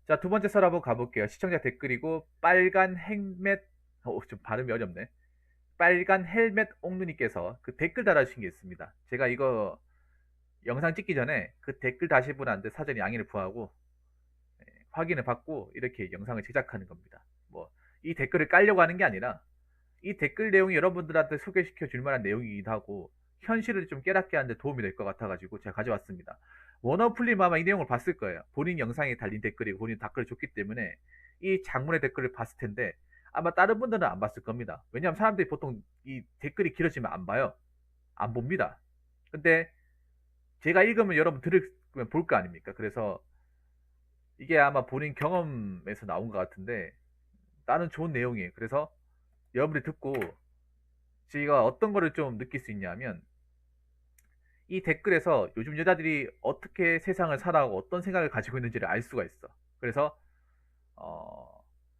자, 두 번째 썰 한번 가볼게요. 시청자 댓글이고, 빨간 헬멧, 좀 발음이 어렵네. 빨간 헬멧 옥누님께서 그 댓글 달아주신 게 있습니다. 제가 이거 영상 찍기 전에 그 댓글 다신 분한테 사전에 양해를 구하고, 확인을 받고, 이렇게 영상을 제작하는 겁니다. 뭐, 이 댓글을 깔려고 하는 게 아니라, 이 댓글 내용이 여러분들한테 소개시켜 줄 만한 내용이기도 하고, 현실을 좀 깨닫게 하는데 도움이 될 것 같아가지고 제가 가져왔습니다. 워너플님 아마 이 내용을 봤을 거예요. 본인 영상에 달린 댓글이고 본인 댓글을 줬기 때문에 이 장문의 댓글을 봤을 텐데 아마 다른 분들은 안 봤을 겁니다. 왜냐하면 사람들이 보통 이 댓글이 길어지면 안 봐요. 안 봅니다. 근데 제가 읽으면 여러분 들으면 볼 거 아닙니까? 그래서 이게 아마 본인 경험에서 나온 것 같은데 나는 좋은 내용이에요. 그래서 여러분들이 듣고 제가 어떤 거를 좀 느낄 수 있냐면 이 댓글에서 요즘 여자들이 어떻게 세상을 살아가고 어떤 생각을 가지고 있는지를 알 수가 있어. 그래서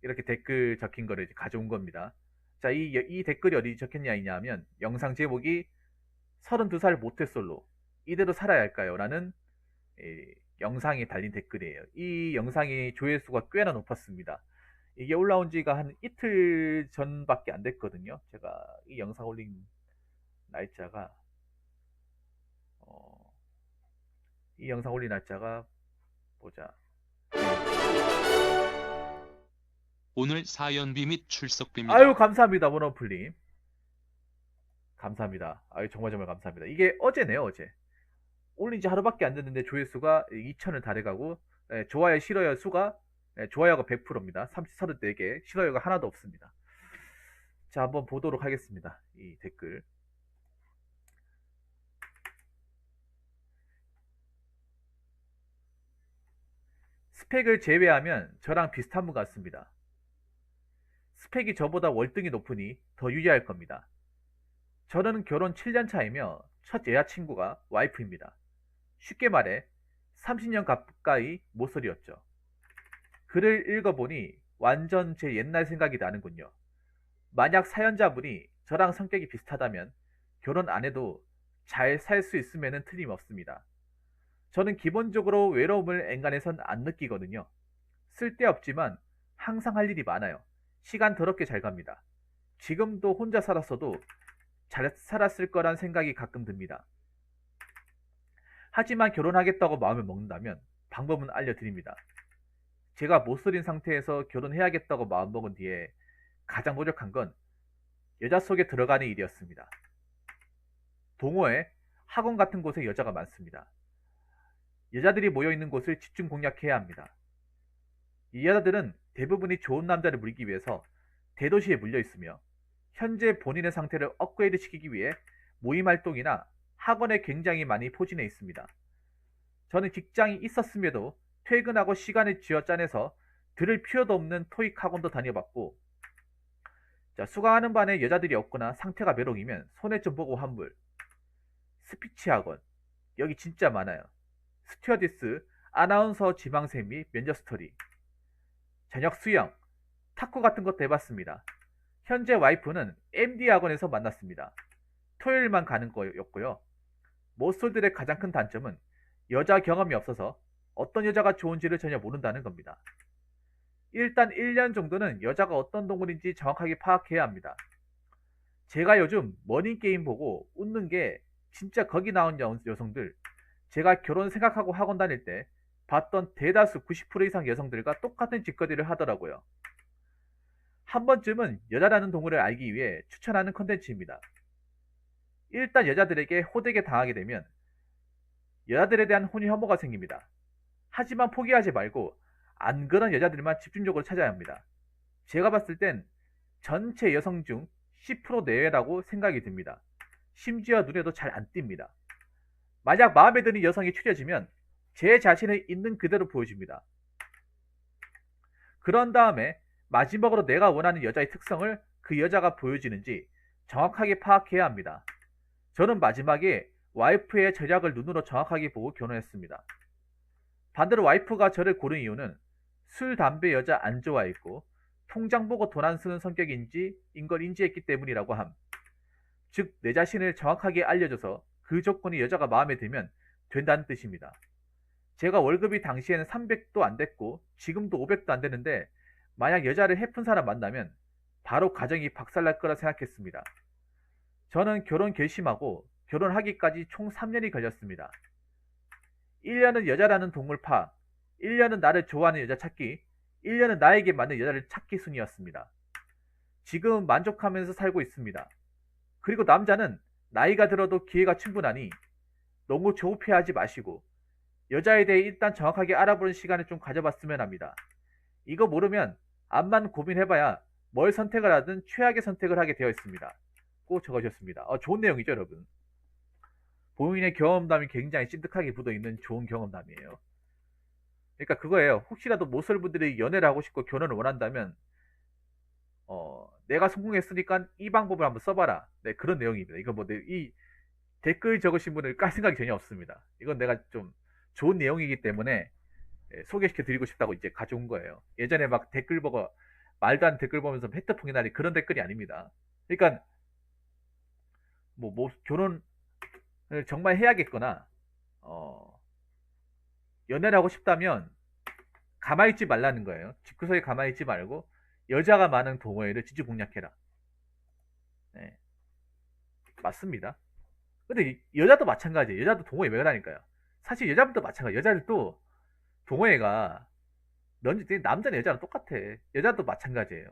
이렇게 댓글 적힌 거를 이제 가져온 겁니다. 자, 이 댓글이 어디 적혔냐 하면 영상 제목이 32살 모태솔로 이대로 살아야 할까요? 라는 영상에 달린 댓글이에요. 이 영상이 조회수가 꽤나 높았습니다. 이게 올라온 지가 한 이틀 전밖에 안 됐거든요. 제가 이 영상 올린 날짜가 어, 이 영상 올린 날짜가 보자. 오늘 사연비 및 아유 출석비입니다. 감사합니다 모노플님. 감사합니다. 아유 정말 감사합니다. 이게 어제네요 어제. 올린 지 하루밖에 안 됐는데 조회수가 2천을 달해가고 좋아요 싫어요 수가 좋아요가 100%입니다. 34개 싫어요가 하나도 없습니다. 자 한번 보도록 하겠습니다. 이 댓글 스펙을 제외하면 저랑 비슷한 분 같습니다. 스펙이 저보다 월등히 높으니 더 유리할 겁니다. 저는 결혼 7년 차이며 첫 여자친구가 와이프입니다. 쉽게 말해 30년 가까이 모쏠이었죠. 글을 읽어보니 완전 제 옛날 생각이 나는군요. 만약 사연자분이 저랑 성격이 비슷하다면 결혼 안 해도 잘 살 수 있으면 틀림없습니다. 저는 기본적으로 외로움을 엔간해선 안 느끼거든요. 쓸데없지만 항상 할 일이 많아요. 시간 더럽게 잘 갑니다. 지금도 혼자 살았어도 잘 살았을 거란 생각이 가끔 듭니다. 하지만 결혼하겠다고 마음을 먹는다면 방법은 알려드립니다. 제가 못소린 상태에서 결혼해야겠다고 마음먹은 뒤에 가장 노력한 건 여자 속에 들어가는 일이었습니다. 동호회, 학원 같은 곳에 여자가 많습니다. 여자들이 모여있는 곳을 집중 공략해야 합니다. 이 여자들은 대부분이 좋은 남자를 물기 위해서 대도시에 물려있으며 현재 본인의 상태를 업그레이드 시키기 위해 모임 활동이나 학원에 굉장히 많이 포진해 있습니다. 저는 직장이 있었음에도 퇴근하고 시간을 쥐어짜내서 들을 필요도 없는 토익 학원도 다녀봤고, 자, 수강하는 반에 여자들이 없거나 상태가 메롱이면 손해 좀 보고 환불. 스피치 학원 여기 진짜 많아요. 스튜어디스, 아나운서 지망생 및 면접 스터디. 저녁 수영, 탁구 같은 것도 해봤습니다. 현재 와이프는 MD 학원에서 만났습니다. 토요일만 가는 거였고요. 모쏠들의 가장 큰 단점은 여자 경험이 없어서 어떤 여자가 좋은지를 전혀 모른다는 겁니다. 일단 1년 정도는 여자가 어떤 동물인지 정확하게 파악해야 합니다. 제가 요즘 머닝게임 보고 웃는 게 진짜 거기 나온 여성들, 제가 결혼 생각하고 학원 다닐 때 봤던 대다수 90% 이상 여성들과 똑같은 짓거리를 하더라고요. 한 번쯤은 여자라는 동물을 알기 위해 추천하는 컨텐츠입니다. 일단 여자들에게 호되게 당하게 되면 여자들에 대한 혼이 혐오가 생깁니다. 하지만 포기하지 말고 안 그런 여자들만 집중적으로 찾아야 합니다. 제가 봤을 땐 전체 여성 중 10% 내외라고 생각이 듭니다. 심지어 눈에도 잘 안 띕니다. 만약 마음에 드는 여성이 추려지면 제 자신을 있는 그대로 보여줍니다. 그런 다음에 마지막으로 내가 원하는 여자의 특성을 그 여자가 보여주는지 정확하게 파악해야 합니다. 저는 마지막에 와이프의 전략을 눈으로 정확하게 보고 결혼했습니다. 반대로 와이프가 저를 고른 이유는 술, 담배, 여자 안 좋아했고 통장 보고 돈 안 쓰는 성격인지 걸 인지했기 때문이라고 함. 즉 내 자신을 정확하게 알려줘서 그 조건이 여자가 마음에 들면 된다는 뜻입니다. 제가 월급이 당시에는 300도 안 됐고 지금도 500도 안 되는데 만약 여자를 해픈 사람 만나면 바로 가정이 박살날 거라 생각했습니다. 저는 결혼 결심하고 결혼하기까지 총 3년이 걸렸습니다. 1년은 여자라는 동물파, 1년은 나를 좋아하는 여자 찾기, 1년은 나에게 맞는 여자를 찾기 순이었습니다. 지금은 만족하면서 살고 있습니다. 그리고 남자는 나이가 들어도 기회가 충분하니 너무 조급해하지 마시고 여자에 대해 일단 정확하게 알아보는 시간을 좀 가져봤으면 합니다. 이거 모르면 암만 고민해봐야 뭘 선택을 하든 최악의 선택을 하게 되어 있습니다. 꼭 적어주셨습니다. 좋은 내용이죠, 여러분. 본인의 경험담이 굉장히 찐득하게 묻어있는 좋은 경험담이에요. 그러니까 그거예요. 혹시라도 모쏠분들이 연애를 하고 싶고 결혼을 원한다면 내가 성공했으니까 이 방법을 한번 써봐라. 네, 그런 내용입니다. 이거 뭐 이 댓글 적으신 분을 깔 생각이 전혀 없습니다. 이건 내가 좀 좋은 내용이기 때문에 소개시켜 드리고 싶다고 이제 가져온 거예요. 예전에 막 댓글 보고 말도 안 댓글 보면서 헤트풍이 나리 그런 댓글이 아닙니다. 그러니까 뭐 결혼을 정말 해야겠거나 연애를 하고 싶다면 가만히 있지 말라는 거예요. 집구석에 가만히 있지 말고 여자가 많은 동호회를 지지공략해라. 네, 맞습니다. 근데 여자도 마찬가지예요. 여자도 동호회 왜 그러니까요. 사실 여자분도 마찬가지예요. 여자들도 동호회가 남자는 여자랑 똑같아. 여자도 마찬가지예요.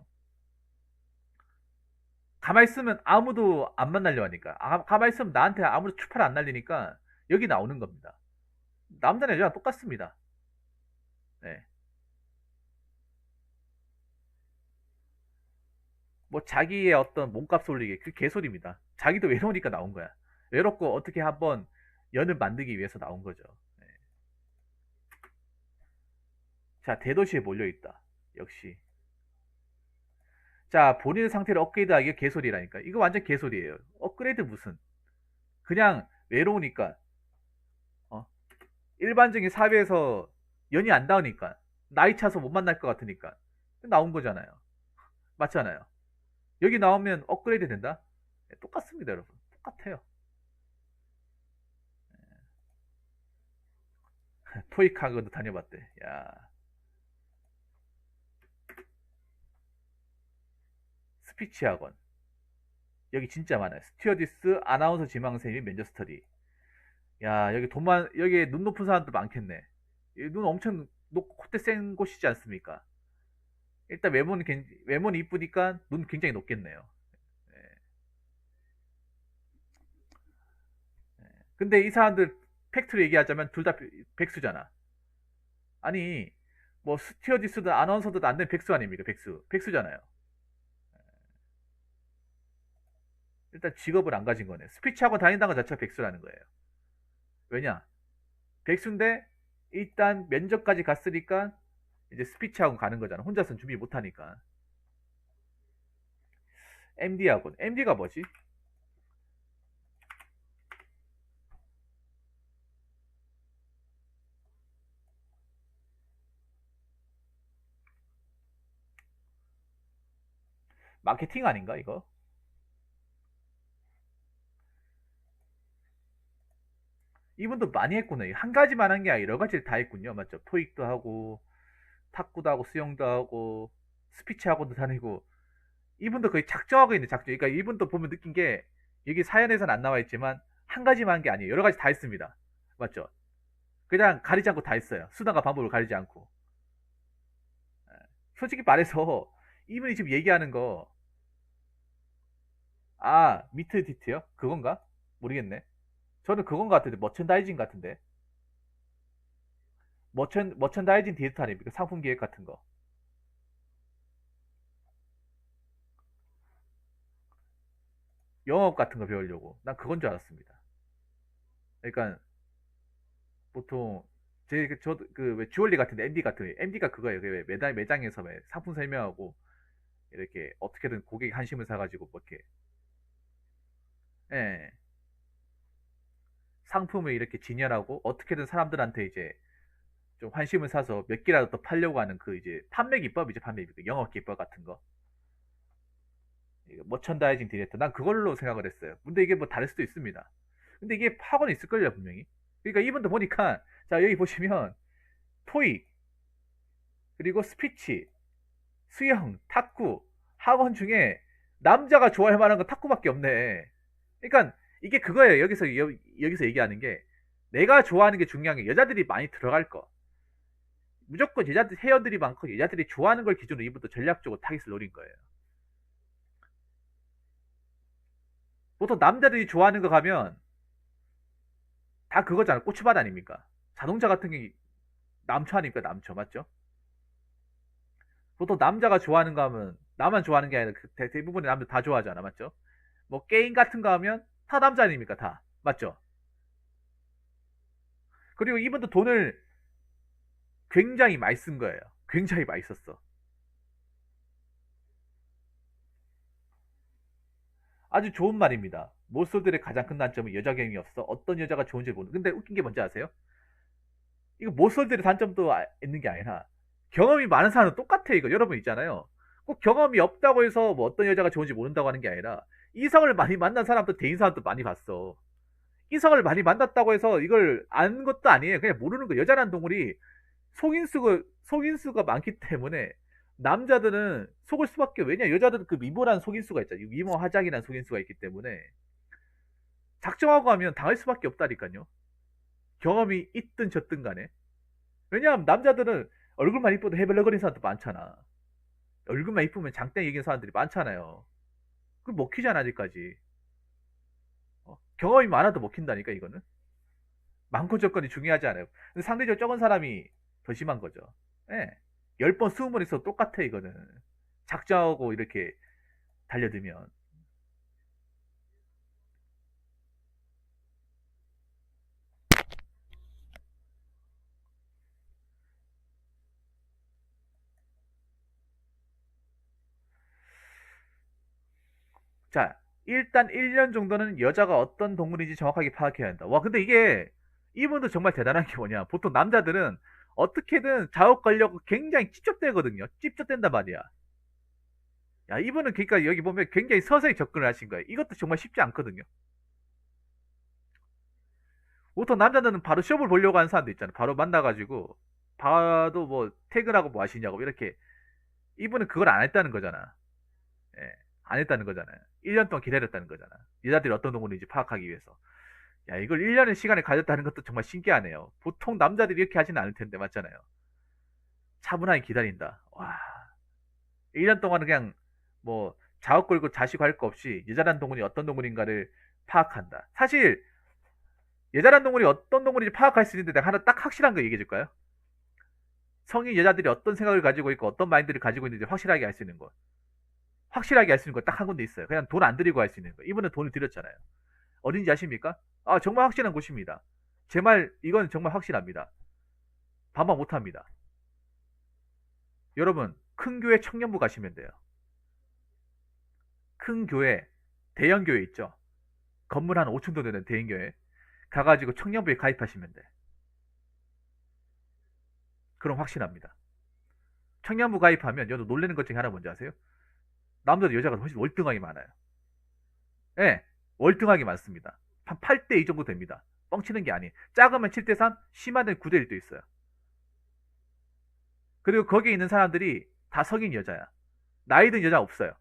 가만히 있으면 아무도 안 만나려 하니까. 가만히 있으면 나한테 아무도 추파를 안 날리니까 여기 나오는 겁니다. 남자는 여자랑 똑같습니다. 네. 뭐 자기의 어떤 몸값 올리기 그 개소리입니다. 자기도 외로우니까 나온 거야. 외롭고 어떻게 한번 연을 만들기 위해서 나온 거죠. 네. 자, 대도시에 몰려있다. 역시. 자, 본인의 상태를 업그레이드하기가 개소리라니까. 이거 완전 개소리예요. 업그레이드 무슨. 그냥 외로우니까. 일반적인 사회에서 연이 안 닿으니까. 나이 차서 못 만날 것 같으니까. 나온 거잖아요. 맞잖아요. 여기 나오면 업그레이드 된다? 네, 똑같습니다, 여러분. 똑같아요. 토익 학원도 다녀봤대. 야, 스피치 학원. 여기 진짜 많아요. 스튜어디스, 아나운서 지망생이 면접 스터디. 야, 여기 눈 높은 사람도 많겠네. 여기 눈 엄청 높고 콧대 센 곳이지 않습니까? 일단 외모는 이쁘니까 눈 굉장히 높겠네요. 예. 근데 이 사람들 팩트로 얘기하자면 둘 다 백수잖아. 아니, 뭐 스튜어디스든 아나운서든 안 된 백수 아닙니까? 백수. 백수잖아요. 일단 직업을 안 가진 거네. 스피치 학원 다닌다는 것 자체가 백수라는 거예요. 왜냐? 백수인데 일단 면접까지 갔으니까 이제 스피치 학원 가는 거잖아. 혼자서는 준비 못 하니까. MD 학원. MD가 뭐지? 마케팅 아닌가 이거? 이분도 많이 했구나. 한 가지만 한 게 아니라 여러 가지를 다 했군요. 맞죠? 토익도 하고 탁구도 하고 수영도 하고 스피치 학원도 다니고 이분도 거의 작정하고 있는 작정. 그러니까 이분도 보면 느낀 게 여기 사연에서는 안 나와 있지만 한 가지만 한 게 아니에요. 여러 가지 다 했습니다. 맞죠? 그냥 가리지 않고 다 했어요. 수단과 방법을 가리지 않고. 솔직히 말해서 이분이 지금 얘기하는 거 미트 디트요? 그건가? 모르겠네. 저는 그건 같은데 머천다이징 같은데 머천다이징 디지털 아닙니까? 상품 기획 같은 거. 영업 같은 거 배우려고. 난 그건 줄 알았습니다. 그러니까 보통 저도 왜 주얼리 같은데 MD 같은 MD가 그거예요. 그 왜 매장에서 왜 상품 설명하고 이렇게 어떻게든 고객 한심을 사가지고 뭐 이렇게 예, 상품을 이렇게 진열하고 어떻게든 사람들한테 이제 좀 환심을 사서 몇 개라도 더 팔려고 하는 그 이제 판매 기법이죠. 판매 기법, 영업 기법 같은 거. 머천다이징 디렉터. 난 그걸로 생각을 했어요. 근데 이게 뭐 다를 수도 있습니다. 근데 이게 학원에 있을걸요, 분명히. 그러니까 이분도 보니까 자, 여기 보시면 토익, 그리고 스피치, 수영, 탁구, 학원 중에 남자가 좋아할 만한 건 탁구밖에 없네. 그러니까 이게 그거예요. 여기서 얘기하는 게 내가 좋아하는 게 중요한 게 여자들이 많이 들어갈 거. 무조건 여자들 회원들이 많고 여자들이 좋아하는 걸 기준으로 이분도 전략적으로 타깃을 노린 거예요. 보통 남자들이 좋아하는 거 가면 다 그거잖아. 꼬치밭 아닙니까? 자동차 같은 게 남초 아닙니까? 남초 맞죠? 보통 남자가 좋아하는 거 하면 나만 좋아하는 게 아니라 대부분의 남들 다 좋아하잖아. 맞죠? 뭐 게임 같은 거 하면 다 남자 아닙니까? 다 맞죠? 그리고 이분도 돈을 굉장히 많이 쓴 거예요. 굉장히 많이 썼어. 아주 좋은 말입니다. 모쏠들의 가장 큰 단점은 여자 경험이 없어. 어떤 여자가 좋은지 모르는. 근데 웃긴 게 뭔지 아세요? 이거 모쏠들의 단점도 있는 게 아니라 경험이 많은 사람은 똑같아. 이거 여러분 있잖아요. 꼭 경험이 없다고 해서 뭐 어떤 여자가 좋은지 모른다고 하는 게 아니라 이성을 많이 만난 사람도 대인 사람도 많이 봤어. 이성을 많이 만났다고 해서 이걸 아는 것도 아니에요. 그냥 모르는 거. 여자란 동물이 속인수가 많기 때문에 남자들은 속을 수밖에. 왜냐, 여자들은 그 미모라는 속인수가 있잖아요. 미모 화장이라는 속인수가 있기 때문에 작정하고 하면 당할 수밖에 없다니까요. 경험이 있든 졌든 간에. 왜냐하면 남자들은 얼굴만 이뻐도 해벨레거리는 사람도 많잖아. 얼굴만 이쁘면 장땡 이기는 사람들이 많잖아요. 그 먹히잖아 아직까지. 경험이 많아도 먹힌다니까 이거는. 많고 조건이 중요하지 않아요. 근데 상대적으로 적은 사람이 더 심한 거죠. 예. 10번, 20번 있어도 똑같아, 이거는. 작정하고 이렇게 달려들면. 자, 일단 1년 정도는 여자가 어떤 동물인지 정확하게 파악해야 한다. 와, 근데 이게, 이분도 정말 대단한 게 뭐냐. 보통 남자들은 어떻게든 작업 걸려고 굉장히 찝쩍대거든요. 찝쩍댄단 말이야. 야, 이분은 그러니까 여기 보면 굉장히 서서히 접근을 하신 거예요. 이것도 정말 쉽지 않거든요. 보통 남자들은 바로 시험을 보려고 하는 사람도 있잖아요. 바로 만나가지고 바로 뭐 퇴근하고 뭐 하시냐고 이렇게. 이분은 그걸 안 했다는 거잖아. 예, 안 했다는 거잖아요. 1년 동안 기다렸다는 거잖아. 여자들이 어떤 동물인지 파악하기 위해서. 야, 이걸 1년의 시간을 가졌다는 것도 정말 신기하네요. 보통 남자들이 이렇게 하지는 않을 텐데 맞잖아요. 차분하게 기다린다. 와, 1년 동안은 그냥 뭐 작업 걸고 자식 할 거 없이 여자란 동물이 어떤 동물인가를 파악한다. 사실 여자란 동물이 어떤 동물인지 파악할 수 있는데 내가 하나 딱 확실한 거 얘기해 줄까요? 성인 여자들이 어떤 생각을 가지고 있고 어떤 마인드를 가지고 있는지 확실하게 알 수 있는 거. 확실하게 알 수 있는 거 딱 한 군데 있어요. 그냥 돈 안 들이고 알 수 있는 거. 이분은 돈을 들였잖아요. 어딘지 아십니까? 아, 정말 확실한 곳입니다. 제 말, 이건 정말 확실합니다. 반박 못 합니다. 여러분, 큰 교회 청년부 가시면 돼요. 큰 교회, 대형 교회 있죠? 건물 한 5층 정도 되는 대형 교회. 가가지고 청년부에 가입하시면 돼. 그럼 확신합니다. 청년부 가입하면 여러분 놀라는 것 중에 하나 뭔지 아세요? 남자도 여자가 훨씬 월등하게 많아요. 예, 월등하게 많습니다. 한 8대 2 정도 됩니다. 뻥치는 게 아니에요. 작으면 7대 3, 심한 데는 9대 1도 있어요. 그리고 거기에 있는 사람들이 다 성인 여자야. 나이 든 여자 없어요.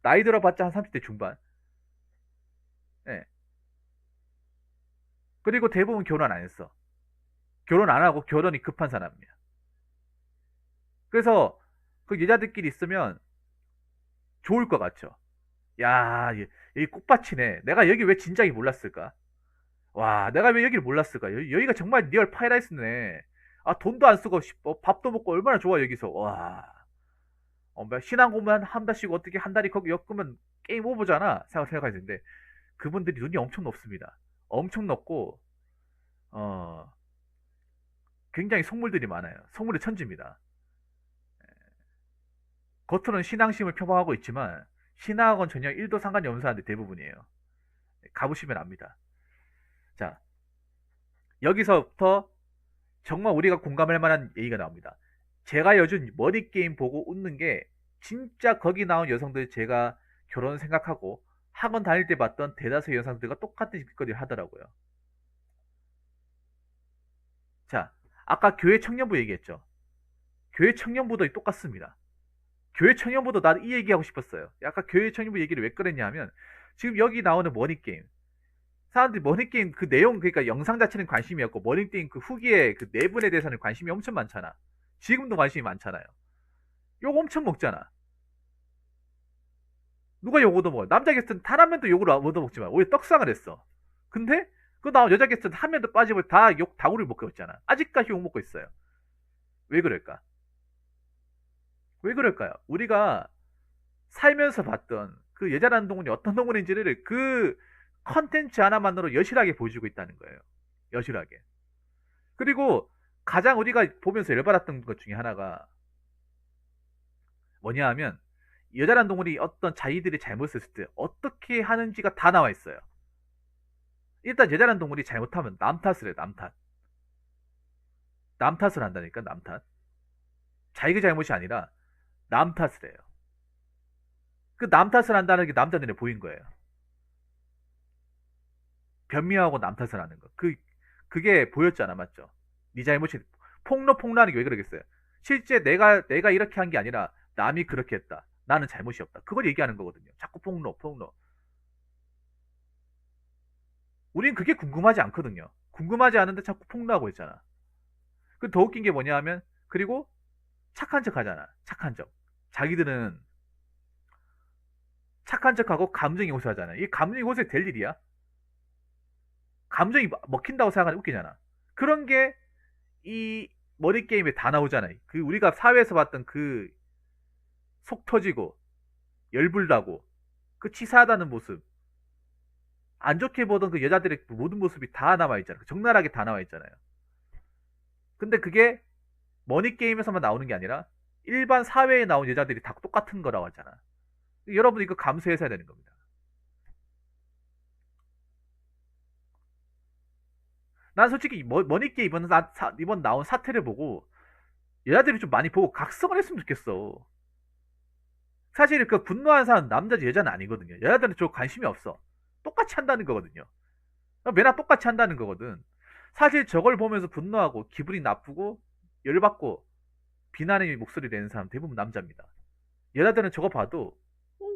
나이 들어봤자 한 30대 중반. 예. 그리고 대부분 결혼 안 했어. 결혼 안 하고 결혼이 급한 사람이야. 그래서 그 여자들끼리 있으면 좋을 것 같죠. 야, 여기 꽃밭이네. 내가 여기 왜 진작에 몰랐을까? 와, 내가 왜 여기를 몰랐을까? 여기가 정말 리얼 파이라이스네. 아, 돈도 안 쓰고 밥도 먹고 얼마나 좋아 여기서. 와, 신앙 공부한 한 달씩 어떻게 한 달이 거기 엮으면 게임 오버잖아. 생각하게 되는데 그분들이 눈이 엄청 높습니다. 엄청 높고 어 굉장히 속물들이 많아요. 속물의 천지입니다. 겉으로는 신앙심을 표방하고 있지만 신앙하고는 전혀 1도 상관이 없는 사람들이 대부분이에요. 가보시면 압니다. 자, 여기서부터 정말 우리가 공감할 만한 얘기가 나옵니다. 제가 요즘 머니게임 보고 웃는 게 진짜 거기 나온 여성들 제가 결혼 생각하고 학원 다닐 때 봤던 대다수 여성들과 똑같은 짓거리를 하더라고요. 자, 아까 교회 청년부 얘기했죠. 교회 청년부도 똑같습니다. 교회 청년부도 나도 이 얘기하고 싶었어요. 아까 교회 청년부 얘기를 왜 꺼냈냐 하면 지금 여기 나오는 머니게임. 사람들이 머니게임 그 내용, 그러니까 영상 자체는 관심이 없고 머니게임 그 후기의 그 내분에 대해서는 관심이 엄청 많잖아. 지금도 관심이 많잖아요. 욕 엄청 먹잖아. 누가 욕 얻어먹어? 남자 게스트는 단 한 명도 욕을 얻어먹지만 오히려 떡상을 했어. 근데 그 나온 여자 게스트는 한 명도 빠지고 다 욕 다구를 먹고 있잖아. 아직까지 욕 먹고 있어요. 왜 그럴까? 왜 그럴까요? 우리가 살면서 봤던 그 여자라는 동물이 어떤 동물인지를 그 컨텐츠 하나만으로 여실하게 보여주고 있다는 거예요. 여실하게. 그리고 가장 우리가 보면서 열받았던 것 중에 하나가 뭐냐 하면 여자라는 동물이 어떤 자기들이 잘못을 했을 때 어떻게 하는지가 다 나와 있어요. 일단 여자라는 동물이 잘못하면 남 탓을 해요. 남 탓. 남 탓을 한다니까. 남 탓. 자기가 잘못이 아니라 남 탓을 해요. 그 남 탓을 한다는 게 남자 눈에 보인 거예요. 변미하고 남 탓을 하는 거. 그게 보였잖아. 맞죠? 네 잘못이. 폭로하는 게 왜 그러겠어요? 실제 내가 이렇게 한 게 아니라 남이 그렇게 했다. 나는 잘못이 없다. 그걸 얘기하는 거거든요. 자꾸 폭로. 우린 그게 궁금하지 않거든요. 궁금하지 않은데 자꾸 폭로하고 있잖아. 그 더 웃긴 게 뭐냐 하면, 그리고 착한 척 하잖아. 착한 척. 자기들은 착한 척하고 감정이 호소하잖아. 이 감정이 호소해 될 일이야? 감정이 먹힌다고 생각하면 웃기잖아. 그런 게 이 머리 게임에 다 나오잖아. 그 우리가 사회에서 봤던 그 속 터지고 열불나고 그 치사하다는 모습, 안 좋게 보던 그 여자들의 모든 모습이 다 나와 있잖아. 적나라하게 다 나와 있잖아요. 근데 그게 머니 게임에서만 나오는 게 아니라 일반 사회에 나온 여자들이 다 똑같은 거라고 하잖아. 여러분 이거 감수해서 해야 되는 겁니다. 난 솔직히 머니 게임 이번 나온 사태를 보고 여자들이 좀 많이 보고 각성을 했으면 좋겠어. 사실 그 분노하는 사람은 남자지 여자는 아니거든요. 여자들은 저 관심이 없어. 똑같이 한다는 거거든요. 매나 똑같이 한다는 거거든. 사실 저걸 보면서 분노하고 기분이 나쁘고 열받고 비난의 목소리 내는 사람 대부분 남자입니다. 여자들은 저거 봐도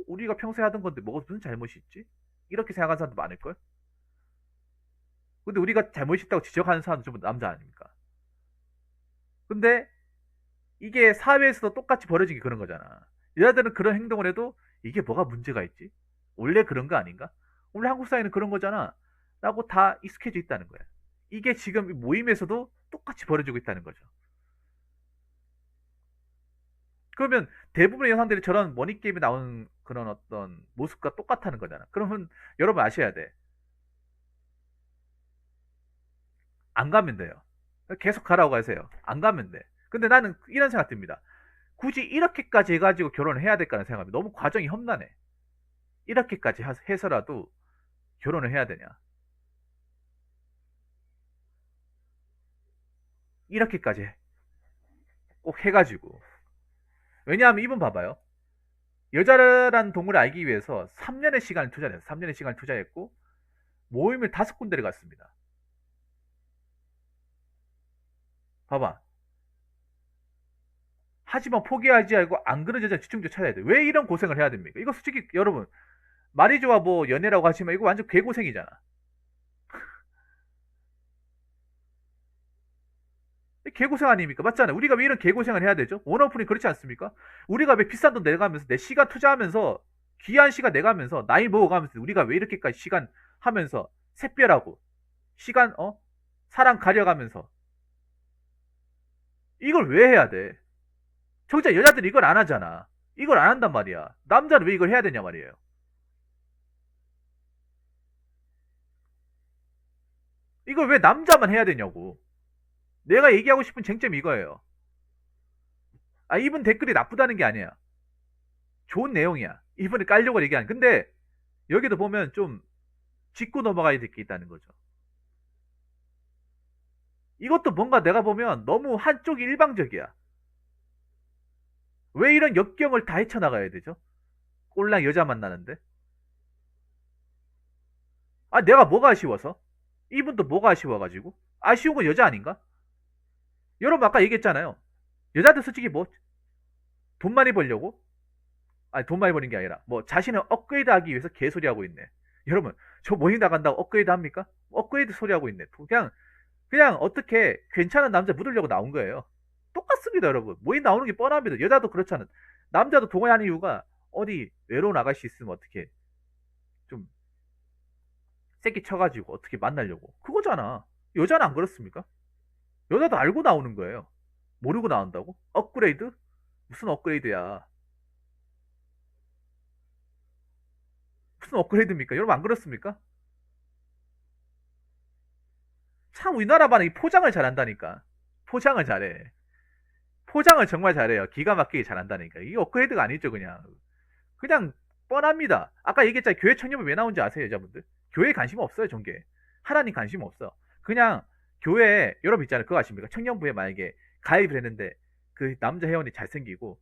우리가 평소에 하던 건데 뭐가 무슨 잘못이 있지? 이렇게 생각하는 사람도 많을걸? 근데 우리가 잘못이 있다고 지적하는 사람도 전부 남자 아닙니까? 근데 이게 사회에서도 똑같이 벌어지기 그런 거잖아. 여자들은 그런 행동을 해도 이게 뭐가 문제가 있지? 원래 그런 거 아닌가? 원래 한국 사회는 그런 거잖아. 라고 다 익숙해져 있다는 거야. 이게 지금 모임에서도 똑같이 벌어지고 있다는 거죠. 그러면 대부분의 여성들이 저런 머니게임에 나오는 그런 어떤 모습과 똑같다는 거잖아. 그러면 여러분 아셔야 돼. 안 가면 돼요. 계속 가라고 하세요. 안 가면 돼. 근데 나는 이런 생각 듭니다. 굳이 이렇게까지 해가지고 결혼을 해야 될까라는 생각이 너무 과정이 험난해. 이렇게까지 해서라도 결혼을 해야 되냐? 이렇게까지 꼭 해가지고. 왜냐하면 이분 봐봐요. 여자라는 동물을 알기 위해서 3년의 시간을 투자했어요. 3년의 시간을 투자했고 모임을 5군데를 갔습니다. 봐봐. 하지만 포기하지 말고 안 그런 여자 집중적 찾아야 돼. 왜 이런 고생을 해야 됩니까? 이거 솔직히 여러분 말이 좋아 뭐 연애라고 하지만 이거 완전 개고생이잖아. 개고생 아닙니까? 맞잖아요. 우리가 왜 이런 개고생을 해야 되죠? 원어플이 그렇지 않습니까? 우리가 왜 비싼 돈 내가면서 내 시간 투자하면서 귀한 시간 내가면서 나이 먹어가면서 우리가 왜 이렇게까지 시간 하면서 샛별하고 시간 사랑 가려가면서 이걸 왜 해야 돼? 정작 여자들이 이걸 안 하잖아. 이걸 안 한단 말이야. 남자는 왜 이걸 해야 되냐 말이에요. 이걸 왜 남자만 해야 되냐고. 내가 얘기하고 싶은 쟁점이 이거예요. 아, 이분 댓글이 나쁘다는 게 아니야. 좋은 내용이야. 이분이 깔려고 얘기하는. 근데 여기도 보면 좀 짚고 넘어가야 될 게 있다는 거죠. 이것도 뭔가 내가 보면 너무 한쪽이 일방적이야. 왜 이런 역경을 다 헤쳐나가야 되죠? 꼴랑 여자 만나는데? 아, 내가 뭐가 아쉬워서? 이분도 뭐가 아쉬워가지고? 아쉬운 건 여자 아닌가? 여러분 아까 얘기했잖아요. 여자들 솔직히 뭐 돈 많이 벌려고? 아니 돈 많이 버는 게 아니라 뭐 자신을 업그레이드 하기 위해서 개소리 하고 있네. 여러분 저 모임 나간다고 업그레이드 합니까? 업그레이드 소리 하고 있네. 그냥 어떻게 괜찮은 남자 묻으려고 나온 거예요. 똑같습니다 여러분. 모임 나오는 게 뻔합니다. 여자도 그렇잖아. 남자도 동호회하는 이유가 어디 외로운 아가씨 있으면 어떻게 좀 새끼 쳐가지고 어떻게 만나려고 그거잖아. 여자는 안 그렇습니까? 여자도 알고 나오는 거예요. 모르고 나온다고? 업그레이드? 무슨 업그레이드야? 무슨 업그레이드입니까? 여러분 안 그렇습니까? 참 우리나라 반이 포장을 잘한다니까. 포장을 잘해. 포장을 정말 잘해요. 기가 막히게 잘한다니까. 이게 업그레이드가 아니죠 그냥. 그냥 뻔합니다. 아까 얘기했잖아요. 교회 청년부 왜 나온지 아세요 여자분들? 교회에 관심 없어요 종교에. 하나님 관심 없어. 그냥 교회에 여러분 있잖아요. 그거 아십니까? 청년부에 만약에 가입을 했는데 그 남자 회원이 잘생기고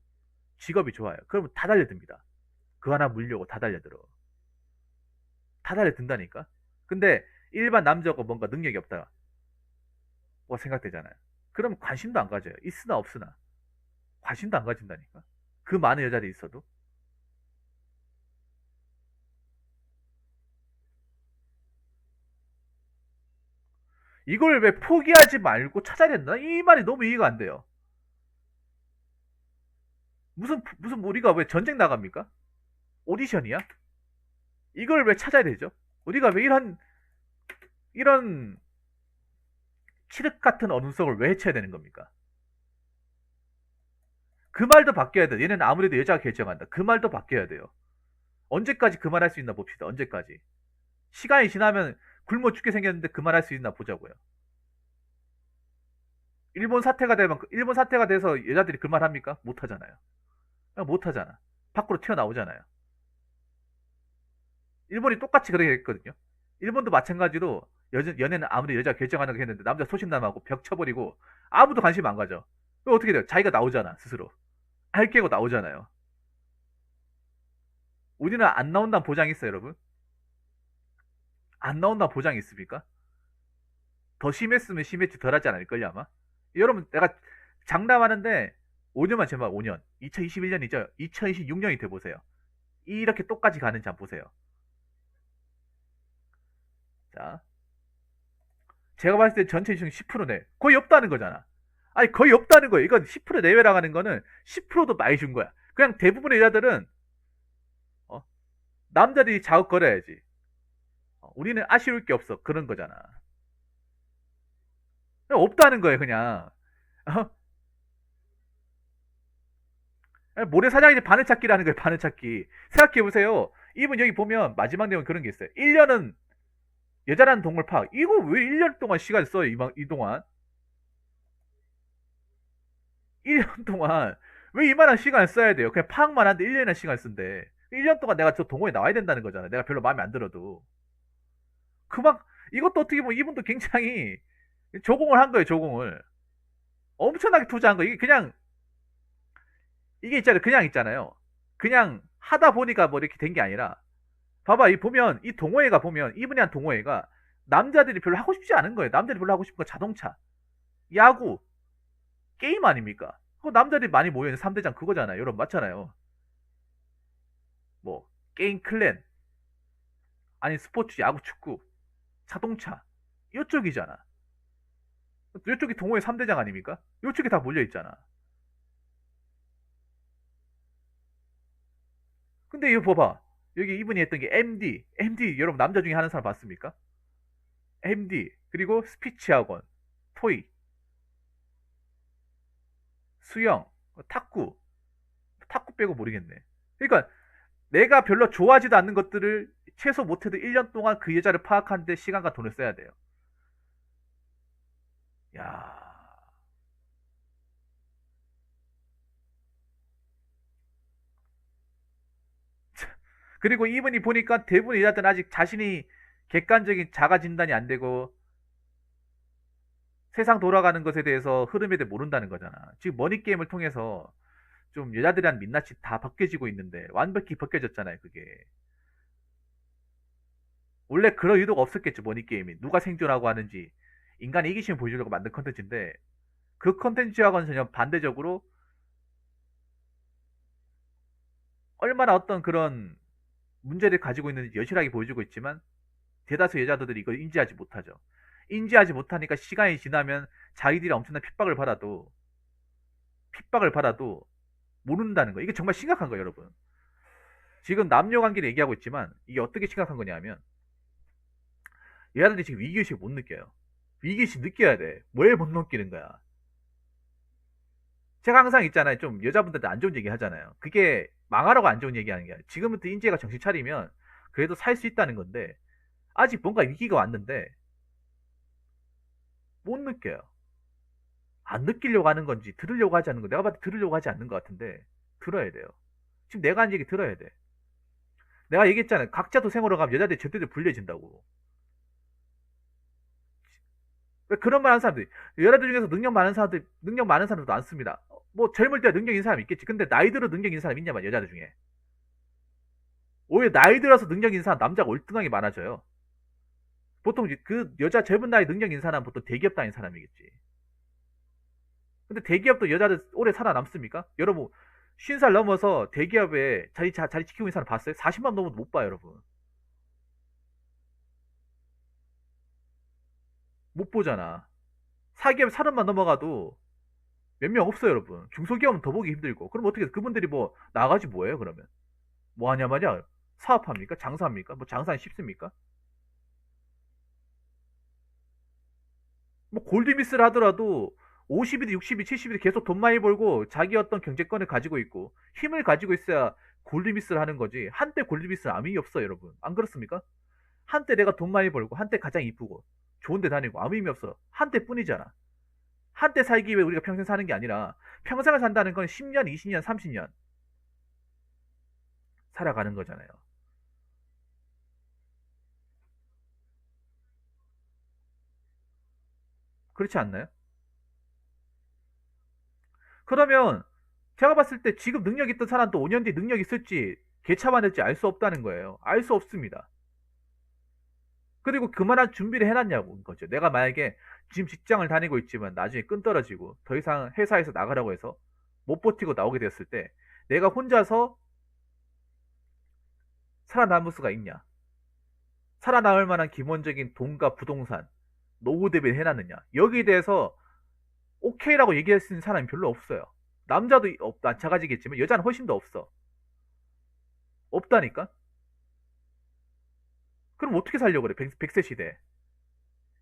직업이 좋아요. 그러면 다 달려듭니다. 그 하나 물려고 다 달려들어. 다 달려든다니까. 근데 일반 남자가 뭔가 능력이 없다. 뭐 생각되잖아요. 그러면 관심도 안 가져요. 있으나 없으나. 관심도 안 가진다니까. 그 많은 여자들이 있어도. 이걸 왜 포기하지 말고 찾아야 된다? 이 말이 너무 이해가 안 돼요. 무슨 우리가 왜 전쟁 나갑니까? 오디션이야? 이걸 왜 찾아야 되죠? 우리가 왜 이런 칠흑 같은 언성을 왜 해쳐야 되는 겁니까? 그 말도 바뀌어야 돼. 얘는 아무래도 여자가 결정한다. 그 말도 바뀌어야 돼요. 언제까지 그 말 할 수 있나 봅시다. 언제까지. 시간이 지나면 굶어 죽게 생겼는데 그 말 할 수 있나 보자고요. 일본 사태가 돼서 여자들이 그 말 합니까? 못 하잖아요. 못 하잖아. 밖으로 튀어나오잖아요. 일본이 똑같이 그렇게 했거든요. 일본도 마찬가지로 연애는 아무리 여자가 결정하는 거 했는데 남자 소신남하고 벽 쳐버리고 아무도 관심 안 가져. 그럼 어떻게 돼요? 자기가 나오잖아 스스로. 할 깨고 나오잖아요. 우리는 안 나온다는 보장이 있어요 여러분? 안 나온다는 보장이 있습니까? 더 심했으면 심했지 덜하지 않을걸요 아마? 여러분 내가 장담하는데 5년만 제발 5년 2021년이죠 2026년이 돼보세요. 이렇게 똑같이 가는지 한번 보세요. 자 제가 봤을 때 전체 중 10%네. 거의 없다는 거잖아. 아니 거의 없다는 거예요. 이건 10% 내외라고 하는 거는 10%도 많이 준 거야. 그냥 대부분의 여자들은 어, 남자들이 자극거려야지. 우리는 아쉬울 게 없어. 그런 거잖아. 그냥 없다는 거예요 그냥. 어? 모래사장이 바늘찾기라는 거예요. 바늘찾기. 생각해보세요. 이분 여기 보면 마지막 내용 그런 게 있어요. 1년은 여자라는 동물 파악. 이거 왜 1년 동안 시간 써요 이동안. 1년 동안 왜 이만한 시간을 써야 돼요? 그냥 파악만 하는데 1년이나 시간 쓴대. 1년 동안 내가 저 동호회 나와야 된다는 거잖아. 내가 별로 마음에 안 들어도. 그만 이것도 어떻게 보면 이분도 굉장히 조공을 한 거예요. 조공을 엄청나게 투자한 거. 이게 그냥 이게 있잖아요. 그냥 있잖아요. 그냥 하다 보니까 뭐 이렇게 된 게 아니라 봐봐 이 보면 이 동호회가 보면 이분이 한 동호회가 남자들이 별로 하고 싶지 않은 거예요. 남자들이 별로 하고 싶은 건 자동차, 야구, 게임 아닙니까? 그 남자들이 많이 모여있는 3대장 그거잖아요. 여러분 맞잖아요. 뭐 게임 클랜 아니 스포츠 야구 축구 자동차 이쪽이잖아. 이쪽이 동호회 3대장 아닙니까? 이쪽에 다 몰려있잖아. 근데 이거 봐봐 여기 이분이 했던 게 MD 여러분 남자 중에 하는 사람 봤습니까? MD 그리고 스피치 학원 토익 수영 탁구 빼고 모르겠네. 그러니까 내가 별로 좋아하지도 않는 것들을 최소 못해도 1년 동안 그 여자를 파악하는데 시간과 돈을 써야 돼요. 야 그리고 이분이 보니까 대부분 여자들은 아직 자신이 객관적인 자가 진단이 안 되고 세상 돌아가는 것에 대해서 흐름에 대해 모른다는 거잖아. 지금 머니게임을 통해서 좀 여자들이란 민낯이 다 벗겨지고 있는데 완벽히 벗겨졌잖아요 그게. 원래 그런 의도가 없었겠죠 머니게임이. 누가 생존하고 하는지 인간의 이기심을 보여주려고 만든 컨텐츠인데 그 컨텐츠하고는 전혀 반대적으로 얼마나 어떤 그런 문제를 가지고 있는지 여실하게 보여주고 있지만 대다수 여자들이 이걸 인지하지 못하죠. 인지하지 못하니까 시간이 지나면 자기들이 엄청난 핍박을 받아도 모른다는 거. 이게 정말 심각한 거예요, 여러분. 지금 남녀 관계를 얘기하고 있지만 이게 어떻게 심각한 거냐면 여자들이 지금 위기의식 못 느껴요. 위기의식 느껴야 돼. 뭘 못 느끼는 거야. 제가 항상 있잖아요. 좀 여자분들한테 안 좋은 얘기 하잖아요. 그게 망하라고 안 좋은 얘기 하는 게 아니라 지금부터 인지가 정신 차리면 그래도 살 수 있다는 건데 아직 뭔가 위기가 왔는데 못 느껴요. 안 느끼려고 하는 건지 들으려고 하지 않는 거. 내가 봐도 들으려고 하지 않는 것 같은데 들어야 돼요. 지금 내가 한 얘기 들어야 돼. 내가 얘기했잖아요. 각자 도생으로 가면 여자들이 절대로 불리해진다고. 왜 그런 말 하는 사람들이 여자들 중에서 능력 많은 사람들도 안 씁니다. 뭐 젊을 때 능력 있는 사람 있겠지. 근데 나이 들어 능력 있는 사람 있냐 말이야, 여자들 중에. 오히려 나이 들어서 능력 있는 사람 남자가 월등하게 많아져요. 보통 그 여자 젊은 나이 능력 있는 사람은 보통 대기업 다니는 사람이겠지. 근데 대기업도 여자들 오래 살아남습니까? 여러분 50살 넘어서 대기업에 자리 지키고 있는 사람 봤어요? 40만 넘어도 못 봐요, 여러분. 못 보잖아. 사기업 30만 넘어가도 몇 명 없어요, 여러분. 중소기업은 더 보기 힘들고. 그럼 어떻게 그분들이 뭐 나가지 뭐예요, 그러면? 뭐 하냐 말이야? 사업합니까? 장사합니까? 뭐 장사는 쉽습니까? 뭐 골드미스를 하더라도 50이든 60이 70이든 계속 돈 많이 벌고 자기 어떤 경제권을 가지고 있고 힘을 가지고 있어야 골드미스를 하는 거지. 한때 골드미스는 아무 의미 없어요, 여러분. 안 그렇습니까? 한때 내가 돈 많이 벌고 한때 가장 이쁘고 좋은 데 다니고 아무 의미 없어. 한때뿐이잖아. 한때 살기 위해 우리가 평생 사는 게 아니라 평생을 산다는 건 10년, 20년, 30년 살아가는 거잖아요. 그렇지 않나요? 그러면 제가 봤을 때 지금 능력 있던 사람도 5년 뒤 능력 있을지 개차반할지 알 수 없다는 거예요. 알 수 없습니다. 그리고 그만한 준비를 해놨냐고 거죠. 내가 만약에 지금 직장을 다니고 있지만 나중에 끈 떨어지고 더 이상 회사에서 나가라고 해서 못 버티고 나오게 됐을 때 내가 혼자서 살아남을 수가 있냐? 살아남을 만한 기본적인 돈과 부동산, 노후 대비를 해놨느냐? 여기에 대해서 오케이라고 얘기할 수 있는 사람이 별로 없어요. 남자도 마찬가지겠지만 여자는 훨씬 더 없어. 없다니까? 그럼 어떻게 살려고 그래? 100세 시대.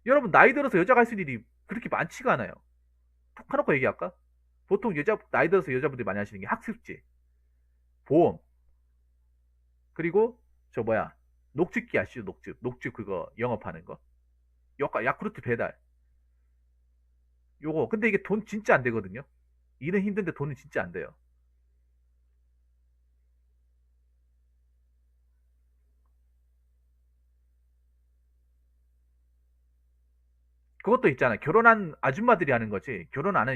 여러분 나이 들어서 여자가 할 수 있는 일이 그렇게 많지가 않아요. 톡 까놓고 얘기할까? 보통 나이 들어서 여자분들이 많이 하시는 게 학습지, 보험, 그리고 저 뭐야 녹즙기 아시죠? 녹즙 그거 영업하는 거. 야쿠르트 배달. 요거 근데 이게 돈 진짜 안 되거든요. 일은 힘든데 돈은 진짜 안 돼요. 그것도 있잖아. 결혼한 아줌마들이 하는 거지. 결혼 안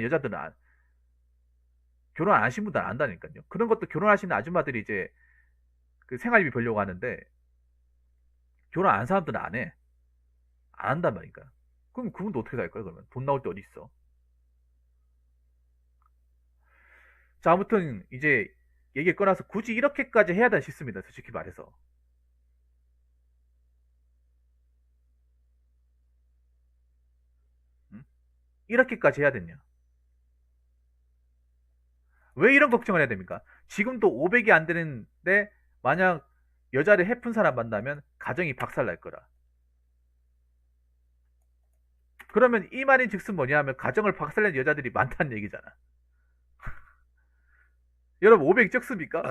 하신 분들은 안 한다니까요. 그런 것도 결혼하시는 아줌마들이 이제 그 생활비 벌려고 하는데 결혼 안 한 사람들은 안 해. 안 한단 말이니까. 그럼 그분도 어떻게 살까요? 그러면 돈 나올 때 어디 있어? 자, 아무튼 이제 얘기 꺼내서 굳이 이렇게까지 해야 되나 싶습니다. 솔직히 말해서. 응? 이렇게까지 해야 되냐? 왜 이런 걱정을 해야 됩니까? 지금도 500이 안 되는데 만약 여자를 해픈 사람 만나면 가정이 박살날 거라. 그러면 이 말인 즉슨 뭐냐 하면 가정을 박살낸 여자들이 많다는 얘기잖아. 여러분 500이 적습니까?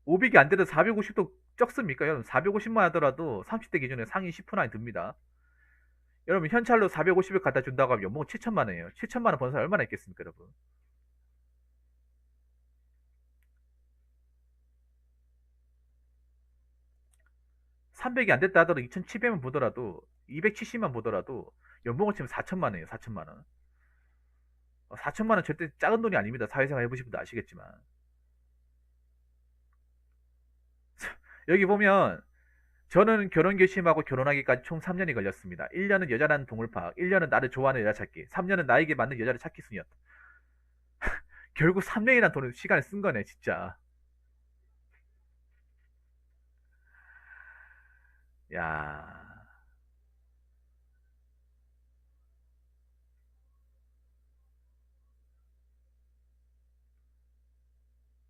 500이 안 돼도 450도 적습니까? 여러분 450만 하더라도 30대 기준에 상위 10% 안에 듭니다. 여러분 현찰로 450을 갖다 준다고 하면 연봉 7천만 원이에요. 7천만 원 버는 사람 얼마나 있겠습니까, 여러분? 300이 안 됐다 하더라도 2,700만 보더라도 270만 보더라도 연봉을 치면 4천만 원이에요. 4천만 원. 4천만 원 절대 작은 돈이 아닙니다. 사회생활 해보신 분도 아시겠지만 여기 보면 저는 결혼 결심하고 결혼하기까지 총 3년이 걸렸습니다. 1년은 여자라는 동물 파악, 1년은 나를 좋아하는 여자 찾기, 3년은 나에게 맞는 여자를 찾기 순이었다. 결국 3년이란 돈을 시간을 쓴 거네, 진짜. 야,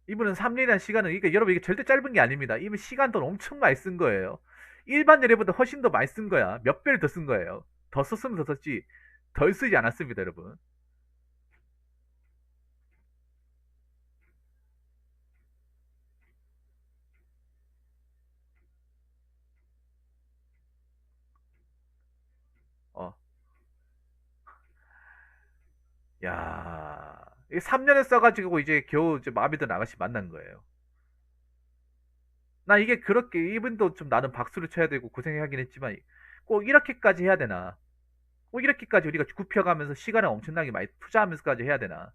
이분은 3년이라는 시간은, 그러니까 여러분 이게 절대 짧은 게 아닙니다. 이분 시간 돈 엄청 많이 쓴 거예요. 일반 연애보다 훨씬 더 많이 쓴 거야. 몇 배를 더 쓴 거예요. 더 썼으면 더 썼지, 덜 쓰지 않았습니다, 여러분. 어, 야, 이 3년을 써가지고 이제 겨우 이제 마음에 드는 아가씨 만난 거예요. 나 이게 그렇게, 이분도 좀 나는 박수를 쳐야 되고 고생하긴 했지만 꼭 이렇게까지 해야 되나? 꼭 이렇게까지 우리가 굽혀가면서 시간을 엄청나게 많이 투자하면서까지 해야 되나?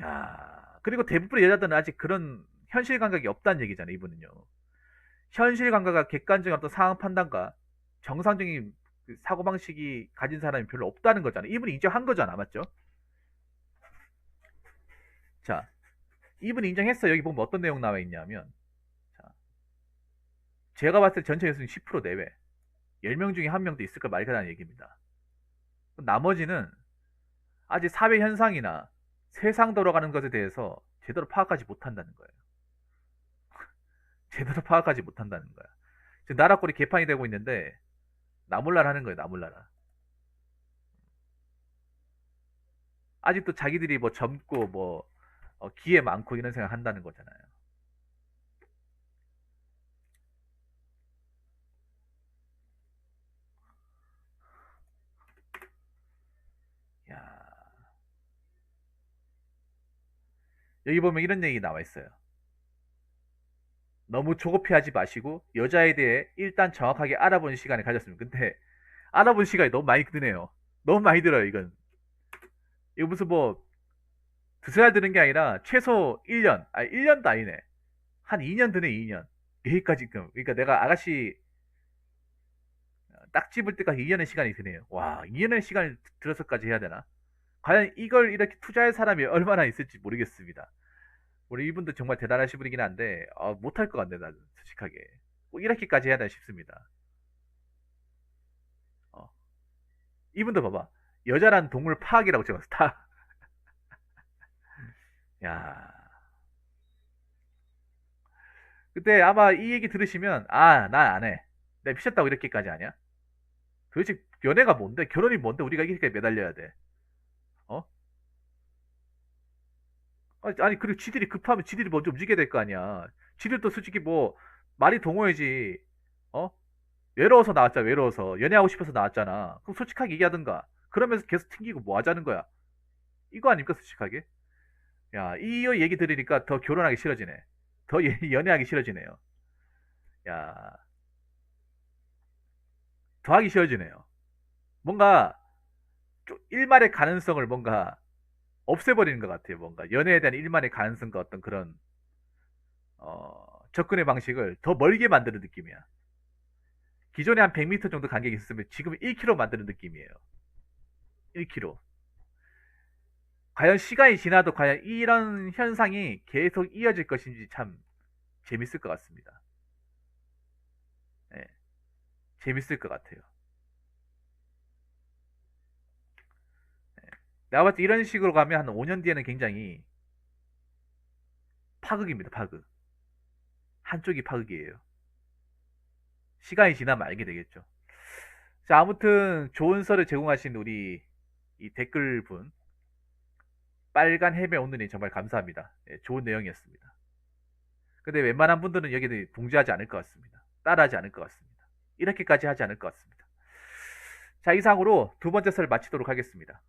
야, 그리고 대부분의 여자들은 아직 그런 현실 감각이 없다는 얘기잖아요, 이분은요. 현실 감각과 객관적인 어떤 상황 판단과 정상적인 그 사고방식이 가진 사람이 별로 없다는 거잖아요. 이분이 인정한 거잖아, 맞죠? 자, 이분이 인정했어. 여기 보면 어떤 내용 나와 있냐면, 자, 제가 봤을 때 전체 여수는 10% 내외. 10명 중에 한 명도 있을 걸 말하는 얘기입니다. 나머지는 아직 사회 현상이나 세상 돌아가는 것에 대해서 제대로 파악하지 못한다는 거예요. 제대로 파악하지 못한다는 거야. 지금 나라꼴이 개판이 되고 있는데 나몰라라 하는 거예요. 나몰라라. 아직도 자기들이 뭐 젊고 뭐 기회 많고 이런 생각 한다는 거잖아요. 야, 여기 보면 이런 얘기 나와 있어요. 너무 조급해하지 마시고 여자에 대해 일단 정확하게 알아보는 시간을 가졌습니다. 근데 알아본 시간이 너무 많이 드네요. 너무 많이 들어요, 이건. 이거 무슨 뭐 두세 달 드는 게 아니라 최소 1년, 아니 1년도 아니네. 한 2년 드네, 2년. 여기까지, 그러니까 내가 아가씨 딱 집을 때까지 2년의 시간이 드네요. 와, 2년의 시간을 들어서까지 해야 되나? 과연 이걸 이렇게 투자할 사람이 얼마나 있을지 모르겠습니다. 우리 이분도 정말 대단하신 분이긴 한데, 못할 것 같네, 나는, 솔직하게. 꼭 이렇게까지 해야 되나 싶습니다. 어. 이분도 봐봐. 여자란 동물 파악이라고 적었어, 다. 야. 그때 아마 이 얘기 들으시면, 난 안 해. 내가 미쳤다고 이렇게까지 하냐? 도대체 연애가 뭔데? 결혼이 뭔데? 우리가 이렇게 매달려야 돼. 어? 아니, 그리고 지들이 급하면 지들이 먼저 움직여야 될 거 아니야. 지들도 솔직히 뭐, 말이 동호회지. 어? 외로워서 나왔잖아, 외로워서. 연애하고 싶어서 나왔잖아. 그럼 솔직하게 얘기하든가. 그러면서 계속 튕기고 뭐 하자는 거야. 이거 아닙니까, 솔직하게? 야, 이 얘기 들으니까 더 결혼하기 싫어지네. 더 연애하기 싫어지네요. 야, 더 하기 싫어지네요. 뭔가, 일말의 가능성을 뭔가 없애버리는 것 같아요. 뭔가 연애에 대한 일만의 가능성과 어떤 그런 접근의 방식을 더 멀게 만드는 느낌이야. 기존에 한 100m 정도 간격이 있었으면 지금 1km 만드는 느낌이에요. 1km. 과연 시간이 지나도 과연 이런 현상이 계속 이어질 것인지 참 재밌을 것 같습니다. 네, 재밌을 것 같아요. 네. 내가 봤을 때 이런 식으로 가면 한 5년 뒤에는 굉장히 파극입니다. 파극. 한쪽이 파극이에요. 시간이 지나면 알게 되겠죠. 자, 아무튼 좋은 썰을 제공하신 우리 이 댓글분, 빨간 해매 오늘이 정말 감사합니다. 예, 좋은 내용이었습니다. 근데 웬만한 분들은 여기에 동조하지 않을 것 같습니다. 따라하지 않을 것 같습니다. 이렇게까지 하지 않을 것 같습니다. 자, 이상으로 두 번째 썰 마치도록 하겠습니다.